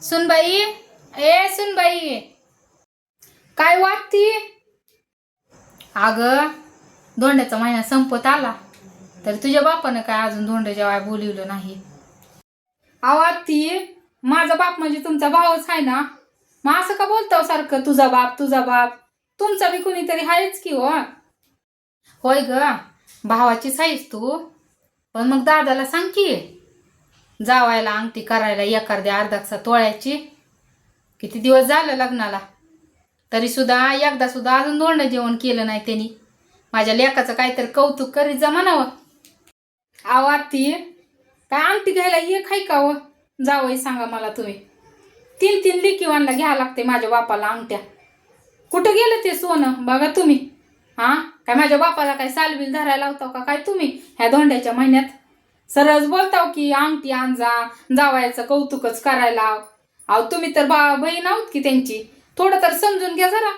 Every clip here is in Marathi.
सुनबाई, ए सुनबाई, काय वागती? अगं, धोंड्याचा महिना संपत आला तर तुझ्या बापानं काय अजून धोंड जेवाय बोलवलं नाही. आवाती, माझा बाप म्हणजे तुमचा भावच आहे ना. मग असं का बोलतो सारखं तुझा बाप तुझा बाप? तुमचा बी कुणीतरी आहेच की हो. होय ग, भावाचीच आहेस तू. पण मग दादाला सांग की जावायला अंगठी करायला एखाद्या अर्धासा तोळ्याची. किती दिवस झालं लग्नाला, तरी सुद्धा एकदा सुद्धा अजून धोंड जेवण केलं नाही त्यांनी. माझ्या लेकाचं काहीतरी कौतुक करीत जा म्हणावं. आवाती, काय अंगठी घ्यायला एक आहे का हो? जावई सांगा मला तुम्ही. 3-3 लेकीवांना घ्यावं लागते माझ्या बापाला अंगठ्या. कुठं गेलं ते सोनं बघा तुम्ही. हा, काय माझ्या बापाला काय सालबिल धरायला लावताव का काय तुम्ही ह्या धोंड्याच्या महिन्यात? सरळ बोलताव की अंगठी आणजा, जावायचं कौतुकच करायला. अहो तुम्ही तर बहीण आहोत की त्यांची, थोडं तर समजून घ्या जरा.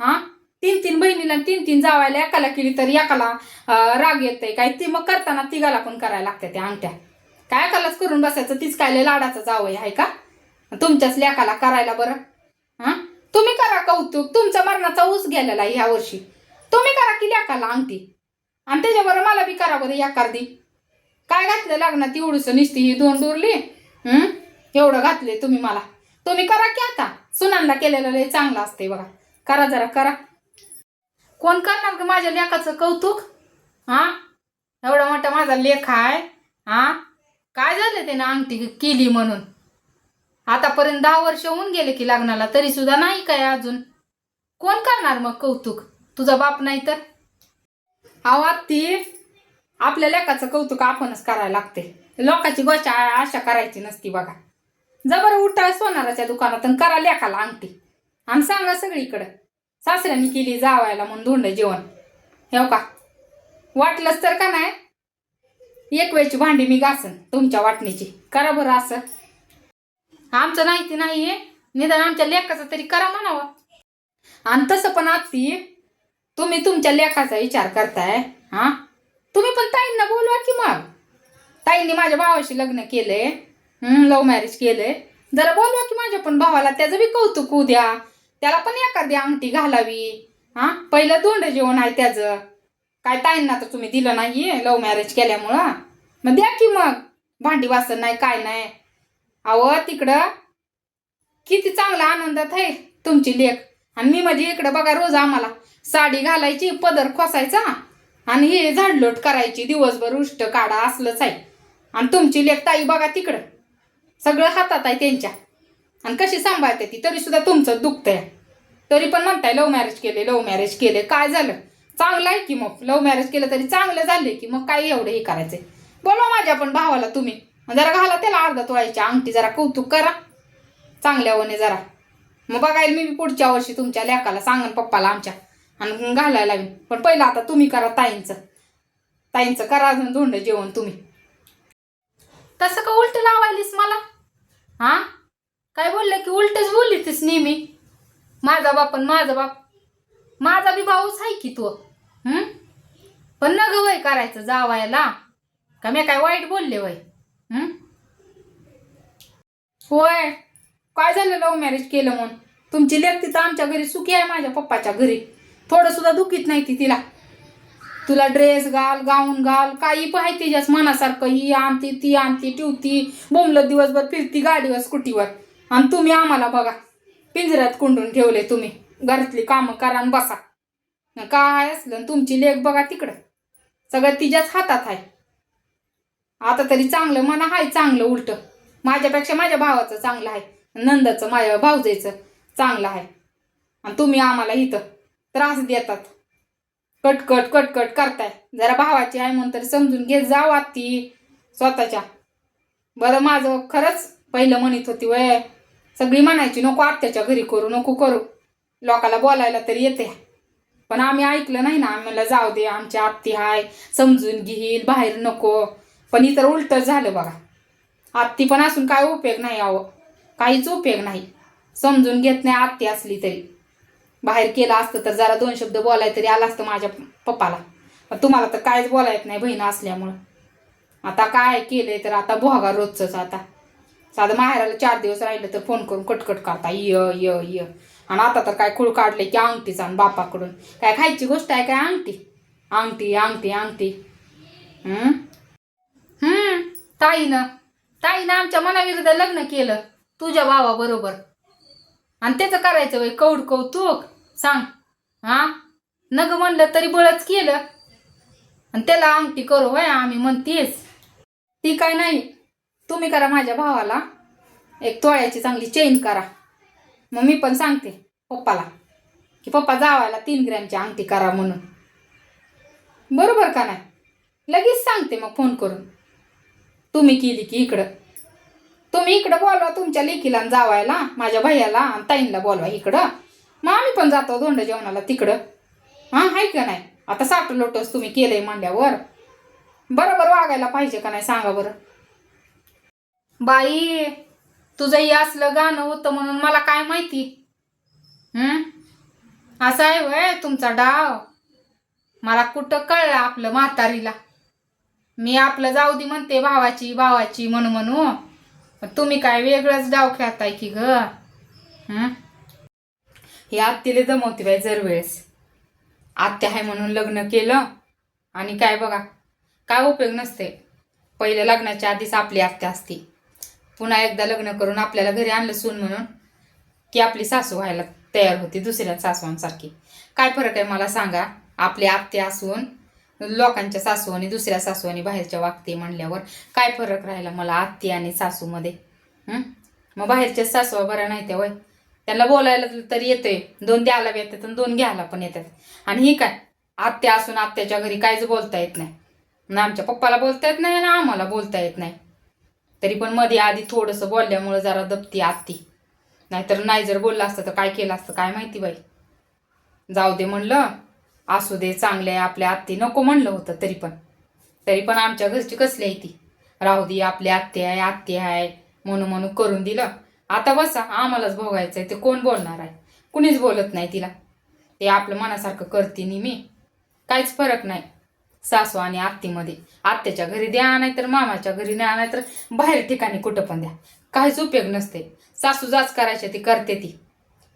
हा, 3-3 बहिणीला 3-3 जावायला एकाला केली तर एकाला राग येतय काय? ती मग करताना तिघाला पण करायला लागते त्या अंगठ्या. काय एकालाच करून बसायचं? तीच काय लय लाडाचं जावई आहे का तुमच्याच लेकाला करायला? बरं, हा, तुम्ही करा कौतुक. तुमचा मरणाचा ऊस गेलेला ह्या वर्षी. तुम्ही करा की लेकाला अंगठी, आणि त्याच्याबरोबर मला बी करा बरं एखादी. काय घातलं लग्नात एवढंच? निसती ही 2 डोरली एवढं घातले तुम्ही मला. तुम्ही करा की आता. सुनांना केलेलं लय चांगलं असते बघा. करा जरा करा. कोण करणार का माझ्या लेकाचं कौतुक? हा, एवढा मोठा माझा लेख आहे. हा, काय झालं त्यानं अंगठी केली म्हणून? आतापर्यंत 10 वर्ष होऊन गेले की लग्नाला, तरी सुद्धा नाही काय अजून. कोण करणार मग कौतुक? तुझा बाप नाही तर? आवाती, आपल्या लेकाचं कौतुक आपणच करायला लागते. लोकांची गोष्ट आशा करायची नसती बघा. जबर उठा सोनाराच्या दुकानात आणि करा लेकाला अंगठी, आणि सांगा सगळीकडं सासऱ्यांनी केली जावायला म्हणून धोंड जेवण. हे का वाटलंच तर का नाही, एक वेळची भांडी मी घासन तुमच्या वाटणीची. करा बरं असं. आमचं नाही ती नाही, निदान आमच्या लेकाचं तरी करा म्हणावं. आणि तसं पण आत्ती, तुम्ही तुमच्या लेकाचा विचार करताय. हा, तुम्ही पण ताईंना बोलवा की. मग ताईंनी माझ्या भावाशी लग्न केलंय, लव्ह मॅरेज केलंय. जरा बोलवा की माझ्या पण भावाला, त्याचं बी कौतुक होऊ द्या. त्याला पण एखादी अंगठी घालावी. हा, पहिलं धोंड जेवण आहे त्याचं. काय ताईंना तर तुम्ही दिलं नाहीये लव्ह मॅरेज केल्यामुळं. मग द्या की मग. भांडी वासन नाही काय नाही. अहो तिकडं किती चांगला आनंदात आहे तुमची लेक, आणि मी म्हणजे इकडं बघा रोज आम्हाला साडी घालायची, पदर खोसायचा, आणि हे झाडलोट करायची दिवसभर, उष्ट काढा असलंच आहे. आणि तुमची लेक ताई बघा तिकडं सगळं हातात आहे त्यांच्या, आणि कशी सांभाळते ती. तरी सुद्धा तुमचं दुखतंय, तरी पण म्हणताय लव्ह मॅरेज केले लव्ह मॅरेज केले. काय झालं? चांगलं आहे की मग. लव्ह मॅरेज केलं तरी चांगलं झाले की मग. काय एवढं हे करायचंय? बोलवा माझ्या पण भावाला तुम्ही, जरा घाला त्याला अर्धा तोळ्याची अंगठी. जरा कौतुक करा चांगल्यावने जरा. मग बघायला मी पुढच्या वर्षी तुमच्या लेकाला सांगन पप्पाला आमच्या, आणि घालायला लावीन. पण पहिलं आता तुम्ही करा ताईंचं करा अजून धोंड जेवण तुम्ही. तसं का उलट लावायलीस मला? हा, काय बोललं की उलटच बोललीस नेहमी. माझा बाप आणि माझा बाप, माझा बी भाऊच आहे की तू. पण न ग वय करायचं जावायला का? मी काय वाईट बोलले वय? होय, काय झालं लव्ह मॅरेज केलं म्हणून? तुमची लेक तिथं आमच्या घरी सुखी आहे, माझ्या पप्पाच्या घरी थोडं सुद्धा दुखीत नाही ती. तुला ड्रेस घाल, गाऊन घाल, काही पण आहे तिच्याच मनासारखं. ही आणती ती आणती ठेवती, बोंबलत दिवसभर फिरती गाडीवर स्कूटीवर. आणि तुम्ही आम्हाला बघा पिंजऱ्यात कुंडून ठेवले. तुम्ही घरातली कामं करा आणि बसा. काय असलं तुमची लेक बघा तिकडं सगळं तिच्याच हातात आहे. आता तरी चांगलं मना हाय, चांगलं उलट माझ्यापेक्षा माझ्या भावाचं चांगलं आहे, नंदाचं माझ्या भाऊजाईचं चांगलं आहे. आणि तुम्ही आम्हाला इथं त्रास देतात, कटकट कटकट करताय. जरा भावाची आहे म्हणून तरी समजून घेत जावा ती स्वतःच्या. बरं माझं खरंच पहिलं म्हणत होती वय, सगळी म्हणायची नको आत्याच्या घरी करू नको करू, लोकाला बोलायला तरी येते. पण आम्ही ऐकलं नाही ना. आम्हाला जाऊ दे, आमची आत्ती हाय समजून घेईल, बाहेर नको. पण इतर उलट झालं बघा. आत्ती पण असून काय उपयोग नाही. अहो काहीच उपयोग नाही. समजून घेत नाही आत्ती असली तरी. बाहेर केलं असतं तर जरा 2 शब्द बोलाय तरी आलं असतं माझ्या पप्पाला. पण तुम्हाला तर काहीच बोलायत नाही बहीण असल्यामुळं. आता काय केलंय तर आता भोगा रोजच. आता साधं माहेराला 4 दिवस राहिलं तर फोन करून कटकट करता य य य. आणि आता तर काय खूळ काढले की अंगठीचा आणि बापाकडून. काय खायची गोष्ट आहे काय अंगठी? अंगठी अंगठी अंगठी. हम्म हम्म ताईनं आमच्या मनाविरुद्ध लग्न केलं तुझ्या भावाबरोबर. आणि त्याचं करायचं वय कौतुक सांग. हा नग म्हणलं तरी बळच केलं. आणि त्याला अंगठी करू होय आम्ही म्हणतेस. ती काय नाही, तुम्ही करा माझ्या भावाला 1 तोळ्याची चांगली चेन करा. मग मी पण सांगते पप्पाला की पप्पा जावायला 3 ग्रॅमची अंगठी करा म्हणून. बरोबर का नाही? लगेच सांगते मग फोन करून. तुम्ही केली की तुम्ही इकडं बोलवा तुमच्या लेकीला जावायला, माझ्या भैयाला आणि ताईंला बोलवा इकडं. मग आम्ही पण जातो धोंड जेवणाला तिकडं. हा हाय का नाही? आता 60 लोटस तुम्ही केलंय म्हणल्यावर बरोबर वागायला पाहिजे का नाही सांगा बरं. बाई तुझंही असलं गाणं होतं म्हणून मला काय माहिती. असा आहे वय तुमचा डाव. मला कुठं कळलं आपलं म्हातारीला. मी आपलं जाऊ दे म्हणते भावाची म्हणू. तुम्ही काय वेगळंच डाव खेळताय की ग. ही आत्तीला जमवते बाई दरवेळेस. आत्या आहे म्हणून लग्न केलं आणि काय बघा काय उपयोग नसते. पहिल्या लग्नाच्या आधीच आपली आत्या असती. पुन्हा एकदा लग्न करून आपल्याला घरी आणलं सून म्हणून की आपली सासू व्हायला तयार होती दुसऱ्या सासूंसारखी. काय फरक आहे मला सांगा. आपली आत्या असून लोकांच्या सासू आणि दुसऱ्या सासू आणि बाहेरच्या वागते म्हणल्यावर काय फरक राहिला मला आत्या आणि सासूमध्ये. मग बाहेरच्या सासू बऱ्या नाही त्या वय. त्यांना बोलायला तरी येतंय. 2 द्यायला बी येतात आणि 2 घ्यायला पण येतात. आणि ही काय आत्या असून आत्याच्या घरी काहीच बोलता येत नाही. ना आमच्या पप्पाला बोलता येत नाही ना आम्हाला बोलता येत नाही. तरी पण मध्ये आधी थोडंसं बोलल्यामुळं जरा दबती आत्ती. नाहीतर नाही जर बोललं असतं तर काय केलं असतं काय माहिती बाई. जाऊ दे म्हणलं असू दे चांगले आहे आपल्या आत्ती नको म्हणलं होतं तरी पण आमच्या घरची कसली आहे ती. राहू दे आपली आत्ती आहे म्हणून करून दिलं. आता बसा आम्हालाच भोगायचं आहे. ते कोण बोलणार आहे? कुणीच बोलत नाही तिला. ते आपलं मनासारखं करते नी मी. काहीच फरक नाही सासू आणि आत्तीमध्ये. आत्याच्या घरी द्या नाहीतर मामाच्या घरी द्या नाहीतर बाहेर ठिकाणी कुठं पण द्या. काहीच उपयोग नसते. सासू जाच करायची ती करते ती.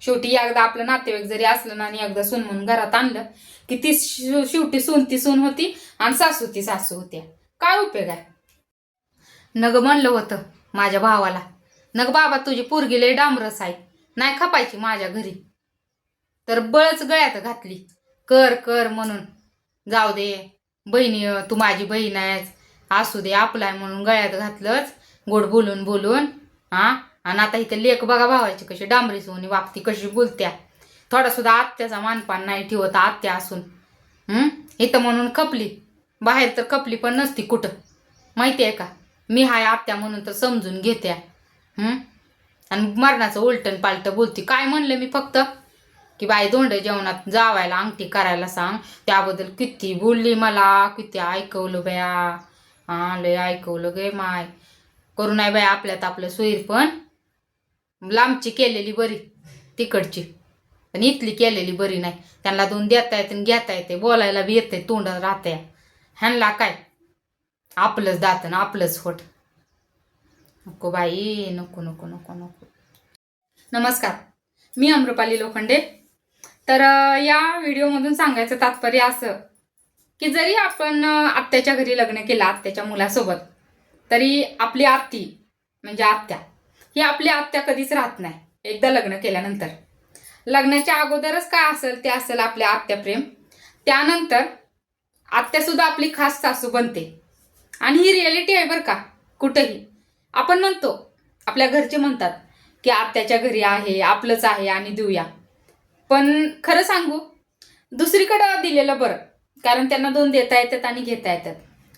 शेवटी एकदा आपलं नातेवाईक जरी असलं ना आणि एकदा सून म्हणून घरात आणलं की ती शेवटी सून होती आणि सासू ती सासू होत्या. काय उपयोग आहे? नग म्हणलं होतं माझ्या भावाला नग बाबा तुझी पोरगी लय डांबरस आहे नाही खपायची माझ्या घरी. तर बळच गळ्यात घातली कर म्हणून. जाऊ दे बहिणी तू माझी बहीण आहेस असू दे आपलाय म्हणून गळ्यात घातलंच गोड बोलून. आणि आता इथं लेक बघा भावाची कशी डांबरी सोनी वागती कशी बोलत्या. थोडा सुद्धा आत्याचा मानपान नाही ठेवत आत्या असून. इथं म्हणून खपली. बाहेर तर खपली पण नसती कुठं माहिती आहे का. मी हाय आत्या म्हणून तर समजून घेत्या. आणि मरणाचं उलटण पालटं बोलती. काय म्हणलं मी फक्त की बाई धोंड जेवणात जावायला अंगठी करायला सांग. त्याबद्दल किती बोलली मला किती ऐकवलं बया. लय ऐकवलं गे माय. करू नाही बाय आपल्यात आपलं सोयीर पण लांबची केलेली बरी तिकडची पण इथली केलेली बरी नाही. त्यांना 2 देता येते आणि घेता येते बोलायला बी येते तोंड राहते. ह्यांना काय आपलंच दातन आपलंच होट. नको बाई नको. नमस्कार मी अमृपाली लोखंडे. तर या व्हिडिओमधून सांगायचं तात्पर्य असं की जरी आपण आत्याच्या घरी लग्न केलं आत्याच्या मुलासोबत तरी आपली आत्ती म्हणजे आत्या ही आपली आत्या कधीच राहत नाही. एकदा लग्न केल्यानंतर लग्नाच्या अगोदरच काय असेल ते असेल आपल्या आत्याप्रेम. त्यानंतर आत्यासुद्धा आपली खास सासू बनते. आणि ही रिॲलिटी आहे बरं का. कुठंही आपण म्हणतो आपल्या घरचे म्हणतात की आत्याच्या घरी आहे आपलंच आहे आणि देऊया. पण खरं सांगू दुसरीकडं दिलेलं बरं. कारण त्यांना 2 देता येतात आणि घेता येतात.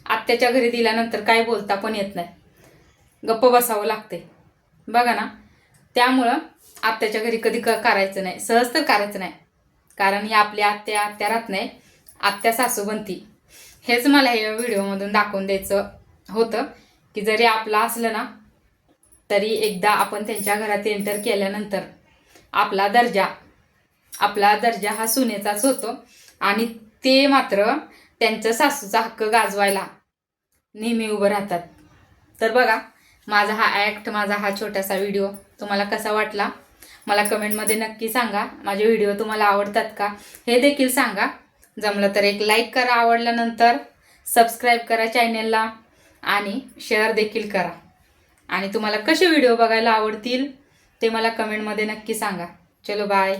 आत्याच्या घरी दिल्यानंतर काय बोलता पण येत नाही. गप्प बसावं लागते बघा ना. त्यामुळं आत्याच्या घरी कधी करायचं नाही. सहज तर करायचं नाही. कारण ही आपली आत्या राहत नाही. आत्या सासू बनती. हेच मला या व्हिडिओमधून दाखवून द्यायचं होतं की जरी आपलं असलं ना तरी एकदा आपण त्यांच्या घरात एंटर केल्यानंतर आपला दर्जा हा सुनेचाच होतो. आणि ते मात्र त्यांच्या सासूचा हक्क गाजवायला नेहमी उभं राहतात. तर बघा माझा हा ॲक्ट, माझा हा छोटासा व्हिडिओ तुम्हाला कसा वाटला मला कमेंटमध्ये नक्की सांगा. माझे व्हिडिओ तुम्हाला आवडतात का हे देखील सांगा. जमलं तर एक लाईक करा, आवडल्यानंतर सबस्क्राईब करा चॅनेलला आणि शेअर देखील करा. आणि तुम्हाला कसे व्हिडिओ बघायला आवडतील ते मला कमेंटमध्ये नक्की सांगा. चलो बाय.